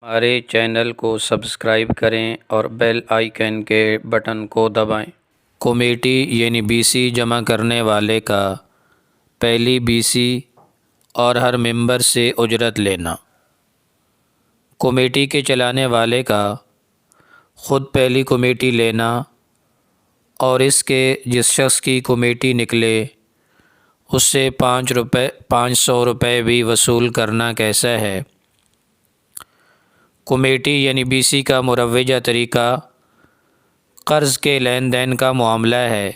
ہمارے چینل کو سبسکرائب کریں اور بیل آئیکن کے بٹن کو دبائیں۔ کمیٹی یعنی بی سی جمع کرنے والے کا پہلی بی سی اور ہر ممبر سے اجرت لینا۔ کمیٹی کے چلانے والے کا خود پہلی کمیٹی لینا اور اس کے جس شخص کی کمیٹی نکلے اس سے 500 روپے بھی وصول کرنا کیسا ہے؟ کمیٹی یعنی بی سی کا مروجہ طریقہ قرض کے لین دین کا معاملہ ہے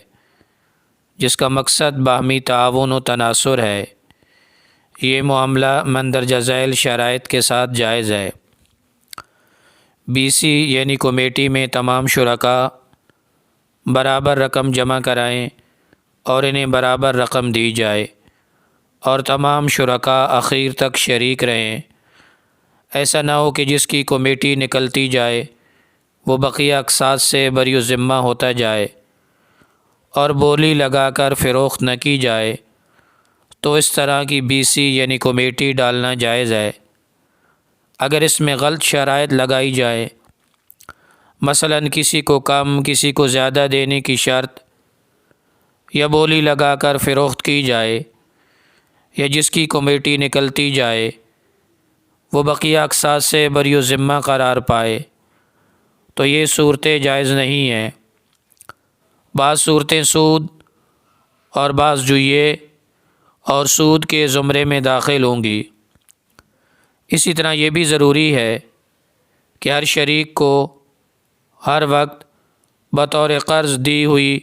جس کا مقصد باہمی تعاون و تناصر ہے۔ یہ معاملہ مندرجہ ذیل شرائط کے ساتھ جائز ہے۔ بی سی یعنی کمیٹی میں تمام شرکاء برابر رقم جمع کرائیں اور انہیں برابر رقم دی جائے اور تمام شرکاء اخیر تک شریک رہیں۔ ایسا نہ ہو کہ جس کی کمیٹی نکلتی جائے وہ بقیہ اقساط سے بری ذمہ ہوتا جائے اور بولی لگا کر فروخت نہ کی جائے، تو اس طرح کی بی سی یعنی کمیٹی ڈالنا جائز ہے۔ اگر اس میں غلط شرائط لگائی جائے، مثلا کسی کو کم کسی کو زیادہ دینے کی شرط، یا بولی لگا کر فروخت کی جائے، یا جس کی کمیٹی نکلتی جائے وہ بقیہ اقساط سے بری ذمہ قرار پائے، تو یہ صورتیں جائز نہیں ہیں۔ بعض صورتیں سود اور بعض جوئے اور سود کے زمرے میں داخل ہوں گی۔ اسی طرح یہ بھی ضروری ہے کہ ہر شریک کو ہر وقت بطور قرض دی ہوئی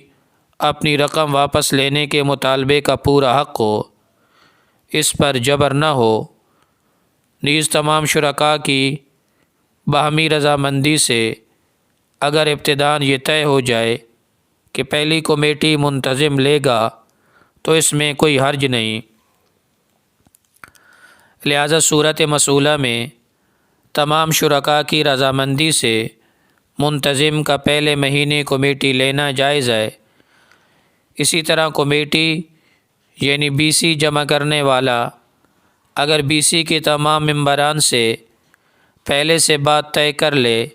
اپنی رقم واپس لینے کے مطالبے کا پورا حق ہو، اس پر جبر نہ ہو۔ نیز تمام شرکاء کی باہمی رضامندی سے اگر ابتداءً یہ طے ہو جائے کہ پہلی کمیٹی منتظم لے گا تو اس میں کوئی حرج نہیں۔ لہذا صورت مسئولہ میں تمام شرکاء کی رضامندی سے منتظم کا پہلے مہینے کمیٹی لینا جائز ہے۔ اسی طرح کمیٹی یعنی بی سی جمع کرنے والا اگر بی سی کے تمام ممبران سے پہلے سے بات طے کر لے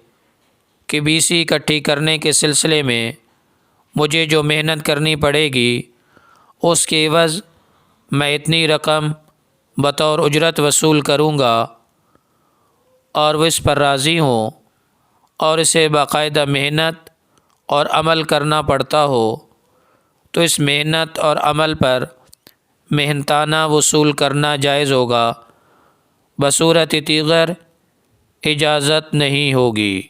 کہ بی سی اکٹھی کرنے کے سلسلے میں مجھے جو محنت کرنی پڑے گی اس کے عوض میں اتنی رقم بطور اجرت وصول کروں گا، اور وہ اس پر راضی ہوں اور اسے باقاعدہ محنت اور عمل کرنا پڑتا ہو، تو اس محنت اور عمل پر محنتانہ وصول کرنا جائز ہوگا، بصورت دیگر اجازت نہیں ہوگی۔